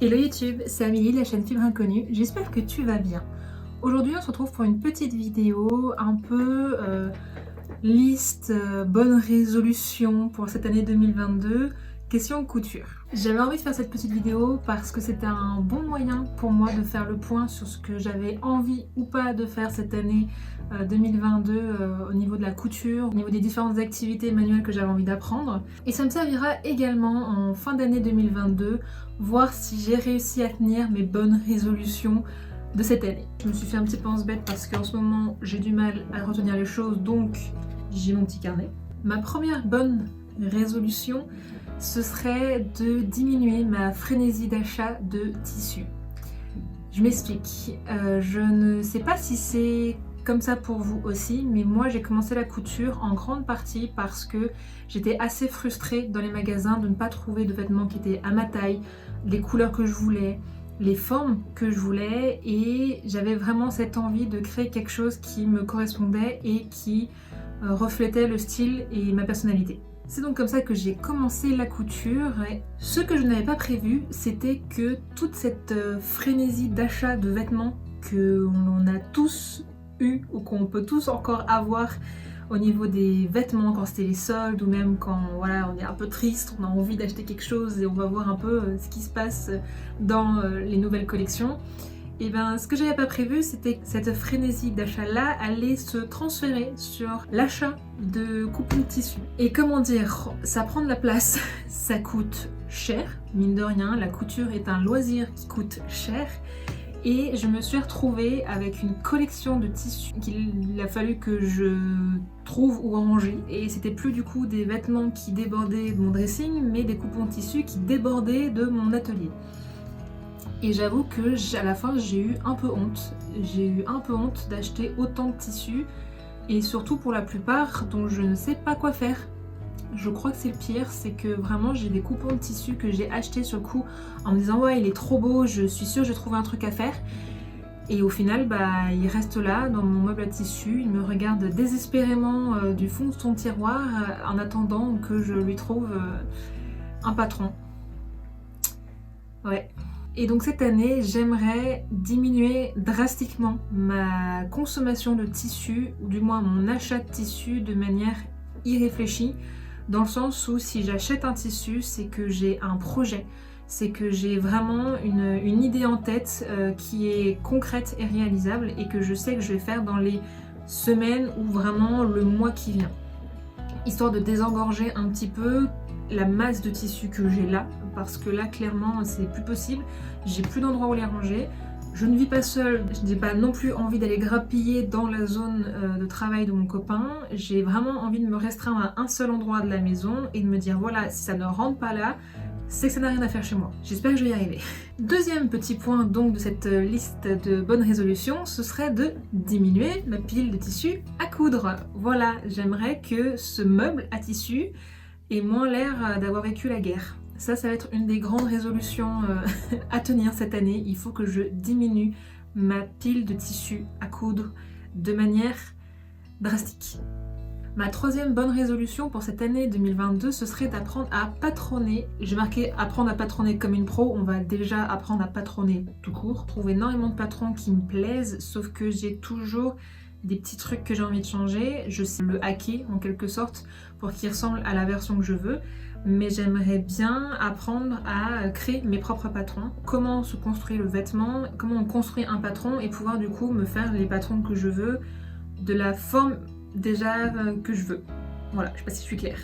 Hello YouTube, c'est Amélie de la chaîne Fibre Inconnue, j'espère que tu vas bien. Aujourd'hui on se retrouve pour une petite vidéo un peu liste, bonne résolution pour cette année 2022, question couture. J'avais envie de faire cette petite vidéo parce que c'était un bon moyen pour moi de faire le point sur ce que j'avais envie ou pas de faire cette année 2022 au niveau de la couture, au niveau des différentes activités manuelles que j'avais envie d'apprendre. Et ça me servira également en fin d'année 2022, voir si j'ai réussi à tenir mes bonnes résolutions de cette année. Je me suis fait un petit pense-bête parce qu'en ce moment j'ai du mal à retenir les choses, donc j'ai mon petit carnet. Ma première bonne résolution, ce serait de diminuer ma frénésie d'achat de tissus. Je m'explique, je ne sais pas si c'est comme ça pour vous aussi, mais moi j'ai commencé la couture en grande partie parce que j'étais assez frustrée dans les magasins de ne pas trouver de vêtements qui étaient à ma taille, les couleurs que je voulais, les formes que je voulais, et j'avais vraiment cette envie de créer quelque chose qui me correspondait et qui reflétait le style et ma personnalité. C'est donc comme ça que j'ai commencé la couture, et ce que je n'avais pas prévu, c'était que toute cette frénésie d'achat de vêtements que l'on a tous eu ou qu'on peut tous encore avoir au niveau des vêtements quand c'était les soldes, ou même quand voilà, on est un peu triste, on a envie d'acheter quelque chose et on va voir un peu ce qui se passe dans les nouvelles collections. Et bien ce que j'avais pas prévu, c'était que cette frénésie d'achat là allait se transférer sur l'achat de coupons de tissu. Et comment dire, ça prend de la place, ça coûte cher, mine de rien, la couture est un loisir qui coûte cher. Et je me suis retrouvée avec une collection de tissus qu'il a fallu que je trouve ou ranger. Et c'était plus du coup des vêtements qui débordaient de mon dressing, mais des coupons de tissu qui débordaient de mon atelier. Et j'avoue que à la fin j'ai eu un peu honte. J'ai eu un peu honte d'acheter autant de tissus, et surtout pour la plupart dont je ne sais pas quoi faire. Je crois que c'est le pire, c'est que vraiment j'ai des coupons de tissu que j'ai achetés sur le coup en me disant ouais il est trop beau, je suis sûre j'ai trouvé un truc à faire. Et au final bah il reste là dans mon meuble à tissu, il me regarde désespérément du fond de son tiroir en attendant que je lui trouve un patron. Ouais. Et donc cette année, j'aimerais diminuer drastiquement ma consommation de tissu, ou du moins mon achat de tissu de manière irréfléchie, dans le sens où si j'achète un tissu, c'est que j'ai un projet, c'est que j'ai vraiment une idée en tête qui est concrète et réalisable, et que je sais que je vais faire dans les semaines ou vraiment le mois qui vient. Histoire de désengorger un petit peu la masse de tissu que j'ai là, parce que là clairement c'est plus possible, j'ai plus d'endroit où les ranger, je ne vis pas seule, je n'ai pas non plus envie d'aller grappiller dans la zone de travail de mon copain, j'ai vraiment envie de me restreindre à un seul endroit de la maison et de me dire voilà, si ça ne rentre pas là, c'est que ça n'a rien à faire chez moi. J'espère que je vais y arriver. Deuxième petit point donc de cette liste de bonnes résolutions, ce serait de diminuer ma pile de tissu à coudre. Voilà, j'aimerais que ce meuble à tissu ait moins l'air d'avoir vécu la guerre. Ça va être une des grandes résolutions à tenir cette année. Il faut que je diminue ma pile de tissu à coudre de manière drastique. Ma troisième bonne résolution pour cette année 2022, ce serait d'apprendre à patronner. J'ai marqué apprendre à patronner comme une pro, on va déjà apprendre à patronner tout court. Je trouve énormément de patrons qui me plaisent, sauf que j'ai toujours des petits trucs que j'ai envie de changer. Je sais le hacker en quelque sorte pour qu'il ressemble à la version que je veux, mais j'aimerais bien apprendre à créer mes propres patrons. Comment se construit le vêtement, comment on construit un patron, et pouvoir du coup me faire les patrons que je veux, de la forme déjà que je veux. Voilà, je sais pas si je suis claire.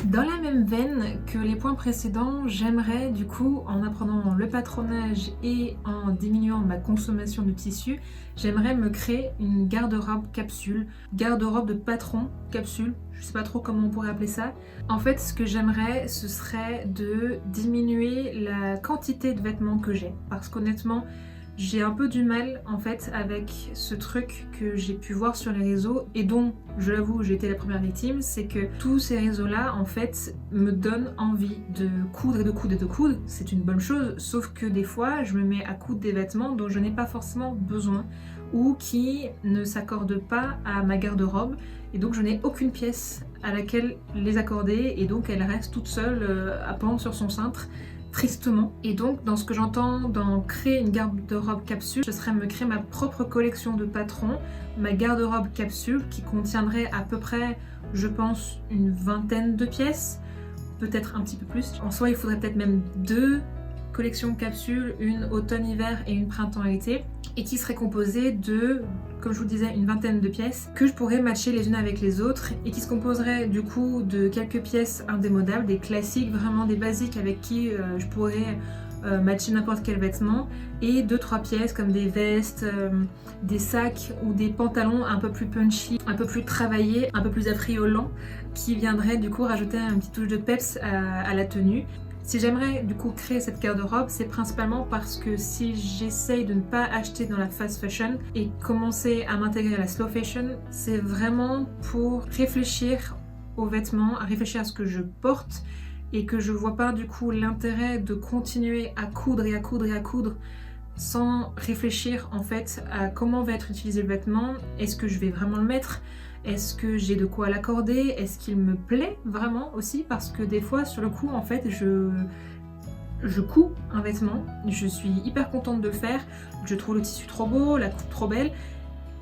Dans la même veine que les points précédents, j'aimerais du coup, en apprenant le patronage et en diminuant ma consommation de tissu, j'aimerais me créer une garde-robe capsule, garde-robe de patron capsule, je sais pas trop comment on pourrait appeler ça. En fait, ce que j'aimerais, ce serait de diminuer la quantité de vêtements que j'ai, parce qu'honnêtement, j'ai un peu du mal en fait avec ce truc que j'ai pu voir sur les réseaux, et dont, je l'avoue, j'ai été la première victime, c'est que tous ces réseaux-là en fait me donnent envie de coudre et de coudre et de coudre, c'est une bonne chose, sauf que des fois je me mets à coudre des vêtements dont je n'ai pas forcément besoin, ou qui ne s'accordent pas à ma garde-robe, et donc je n'ai aucune pièce à laquelle les accorder, et donc elle reste toute seule à pendre sur son cintre. tristement. Et donc dans ce que j'entends dans créer une garde-robe capsule, ce serait me créer ma propre collection de patrons, ma garde-robe capsule qui contiendrait à peu près, je pense, une vingtaine de pièces, peut-être un petit peu plus. En soi il faudrait peut-être même 2 collections capsules, une automne-hiver et une printemps-été, et qui serait composée de, comme je vous disais, une vingtaine de pièces que je pourrais matcher les unes avec les autres et qui se composerait du coup de quelques pièces indémodables, des classiques, vraiment des basiques avec qui je pourrais matcher n'importe quel vêtement, et 2-3 pièces comme des vestes, des sacs ou des pantalons un peu plus punchy, un peu plus travaillés, un peu plus affriolants, qui viendraient du coup rajouter un petit touche de peps à la tenue. Si j'aimerais du coup créer cette garde-robe, c'est principalement parce que si j'essaye de ne pas acheter dans la fast fashion et commencer à m'intégrer à la slow fashion, c'est vraiment pour réfléchir aux vêtements, à réfléchir à ce que je porte, et que je vois pas du coup l'intérêt de continuer à coudre et à coudre et à coudre sans réfléchir en fait à comment va être utilisé le vêtement. Est-ce que je vais vraiment le mettre? Est-ce que j'ai de quoi l'accorder? Est-ce qu'il me plaît vraiment aussi? Parce que des fois sur le coup en fait je couds un vêtement, je suis hyper contente de le faire, je trouve le tissu trop beau, la coupe trop belle,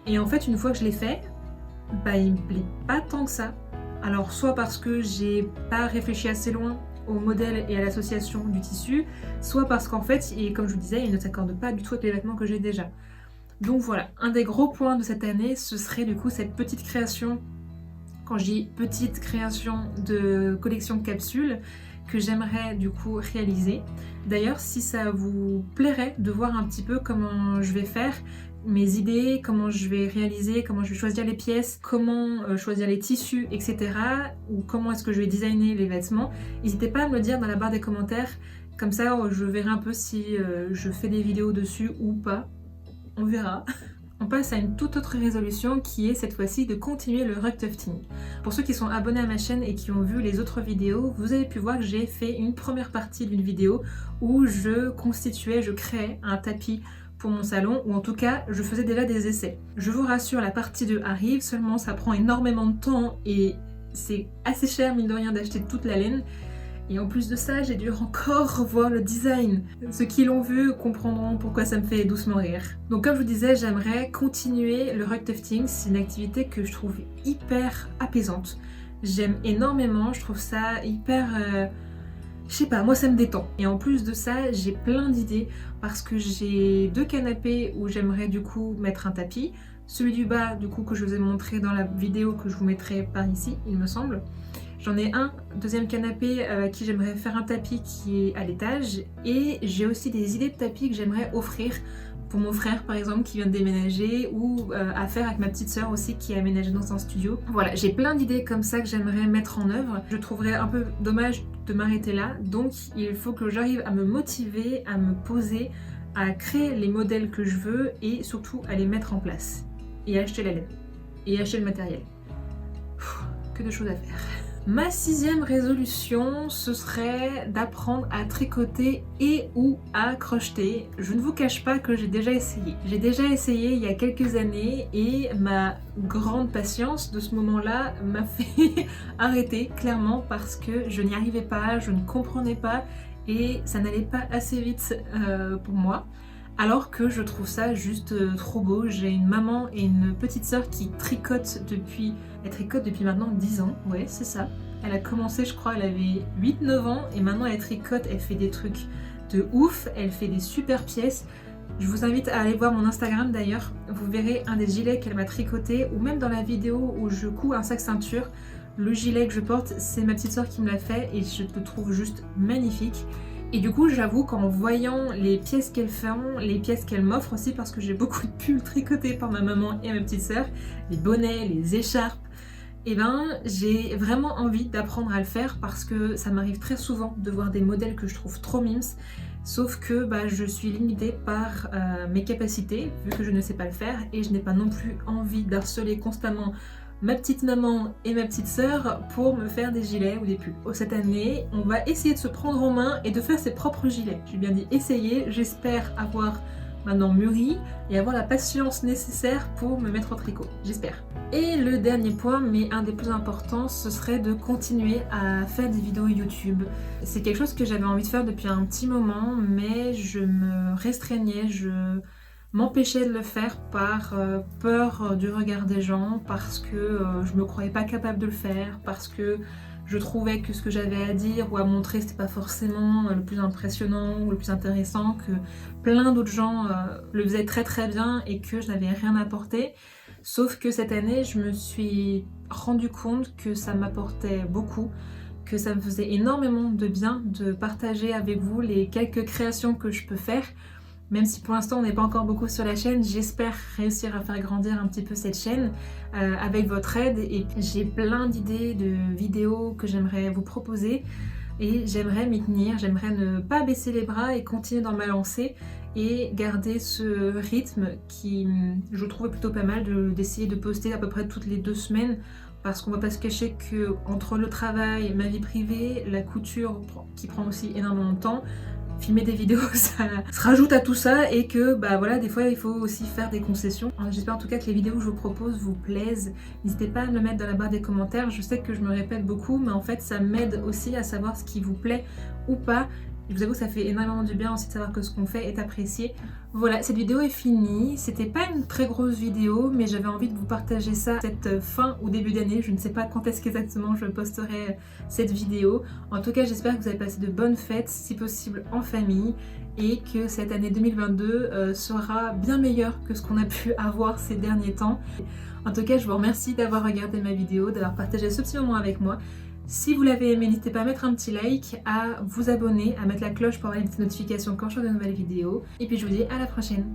et en fait une fois que je l'ai fait, bah il me plaît pas tant que ça. Alors soit parce que j'ai pas réfléchi assez loin au modèle et à l'association du tissu, soit parce qu'en fait, et comme je vous disais, il ne s'accorde pas du tout avec les vêtements que j'ai déjà. Donc voilà, un des gros points de cette année, ce serait du coup cette petite création, quand je dis petite création de collection capsule, que j'aimerais du coup réaliser. D'ailleurs, si ça vous plairait de voir un petit peu comment je vais faire, mes idées, comment je vais réaliser, comment je vais choisir les pièces, comment choisir les tissus, etc. ou comment est-ce que je vais designer les vêtements, n'hésitez pas à me le dire dans la barre des commentaires, comme ça je verrai un peu si je fais des vidéos dessus ou pas, on verra. On passe à une toute autre résolution qui est cette fois-ci de continuer le rug tufting. Pour ceux qui sont abonnés à ma chaîne et qui ont vu les autres vidéos, vous avez pu voir que j'ai fait une première partie d'une vidéo où je créais un tapis pour mon salon, ou en tout cas je faisais déjà des essais. Je vous rassure, la partie 2 arrive, seulement ça prend énormément de temps et c'est assez cher mine de rien d'acheter toute la laine. Et en plus de ça, j'ai dû encore revoir le design. Ceux qui l'ont vu comprendront pourquoi ça me fait doucement rire. Donc comme je vous disais, j'aimerais continuer le rug tufting. C'est une activité que je trouve hyper apaisante. J'aime énormément, je trouve ça hyper... je sais pas, moi ça me détend. Et en plus de ça, j'ai plein d'idées parce que j'ai 2 canapés où j'aimerais du coup mettre un tapis. Celui du bas, du coup, que je vous ai montré dans la vidéo que je vous mettrai par ici, il me semble. J'en ai un deuxième canapé à qui j'aimerais faire un tapis qui est à l'étage, et j'ai aussi des idées de tapis que j'aimerais offrir pour mon frère par exemple qui vient de déménager, ou à faire avec ma petite sœur aussi qui a aménagé dans un studio. Voilà, j'ai plein d'idées comme ça que j'aimerais mettre en œuvre. Je trouverais un peu dommage de m'arrêter là, donc il faut que j'arrive à me motiver, à me poser, à créer les modèles que je veux et surtout à les mettre en place. Et acheter la laine. Et acheter le matériel. Que de choses à faire. Ma 6e résolution, ce serait d'apprendre à tricoter et ou à crocheter. Je ne vous cache pas que j'ai déjà essayé. J'ai déjà essayé il y a quelques années et ma grande patience de ce moment-là m'a fait arrêter clairement parce que je n'y arrivais pas, je ne comprenais pas et ça n'allait pas assez vite pour moi. Alors que je trouve ça juste trop beau. J'ai une maman et une petite sœur qui tricotent depuis... Elle tricote depuis maintenant 10 ans, ouais c'est ça. Elle a commencé je crois, elle avait 8-9 ans et maintenant elle tricote, elle fait des trucs de ouf, elle fait des super pièces. Je vous invite à aller voir mon Instagram d'ailleurs, vous verrez un des gilets qu'elle m'a tricoté, ou même dans la vidéo où je couds un sac ceinture, le gilet que je porte c'est ma petite sœur qui me l'a fait et je le trouve juste magnifique. Et du coup j'avoue qu'en voyant les pièces qu'elles font, les pièces qu'elles m'offrent aussi, parce que j'ai beaucoup de pulls tricotés par ma maman et ma petite sœur, les bonnets, les écharpes, et ben j'ai vraiment envie d'apprendre à le faire parce que ça m'arrive très souvent de voir des modèles que je trouve trop mimes, sauf que bah, je suis limitée par mes capacités vu que je ne sais pas le faire, et je n'ai pas non plus envie d'harceler constamment ma petite maman et ma petite sœur pour me faire des gilets ou des pulls. Cette année, on va essayer de se prendre en main et de faire ses propres gilets. J'ai bien dit essayer, j'espère avoir maintenant mûri et avoir la patience nécessaire pour me mettre au tricot, j'espère. Et le dernier point, mais un des plus importants, ce serait de continuer à faire des vidéos YouTube. C'est quelque chose que j'avais envie de faire depuis un petit moment, mais je me restreignais, je m'empêchais de le faire par peur du regard des gens, parce que je me croyais pas capable de le faire, parce que je trouvais que ce que j'avais à dire ou à montrer c'était pas forcément le plus impressionnant ou le plus intéressant, que plein d'autres gens le faisaient très très bien et que je n'avais rien apporté. Sauf que cette année je me suis rendu compte que ça m'apportait beaucoup, que ça me faisait énormément de bien de partager avec vous les quelques créations que je peux faire. Même si pour l'instant on n'est pas encore beaucoup sur la chaîne, j'espère réussir à faire grandir un petit peu cette chaîne avec votre aide. Et j'ai plein d'idées de vidéos que j'aimerais vous proposer et j'aimerais m'y tenir, j'aimerais ne pas baisser les bras et continuer dans ma lancée et garder ce rythme qui, je trouve, plutôt pas mal, d'essayer de poster à peu près toutes les 2 semaines. Parce qu'on va pas se cacher que entre le travail, ma vie privée, la couture qui prend aussi énormément de temps, filmer des vidéos ça se rajoute à tout ça et que bah voilà, des fois il faut aussi faire des concessions. J'espère en tout cas que les vidéos que je vous propose vous plaisent. N'hésitez pas à me le mettre dans la barre des commentaires. Je sais que je me répète beaucoup, mais en fait ça m'aide aussi à savoir ce qui vous plaît ou pas. Je vous avoue que ça fait énormément du bien aussi de savoir que ce qu'on fait est apprécié. Voilà, cette vidéo est finie. C'était pas une très grosse vidéo, mais j'avais envie de vous partager ça cette fin ou début d'année. Je ne sais pas quand est-ce qu'exactement je posterai cette vidéo. En tout cas, j'espère que vous avez passé de bonnes fêtes, si possible en famille, et que cette année 2022 sera bien meilleure que ce qu'on a pu avoir ces derniers temps. En tout cas, je vous remercie d'avoir regardé ma vidéo, d'avoir partagé ce petit moment avec moi. Si vous l'avez aimé, n'hésitez pas à mettre un petit like, à vous abonner, à mettre la cloche pour avoir les petites notifications quand je fais de nouvelles vidéos. Et puis je vous dis à la prochaine.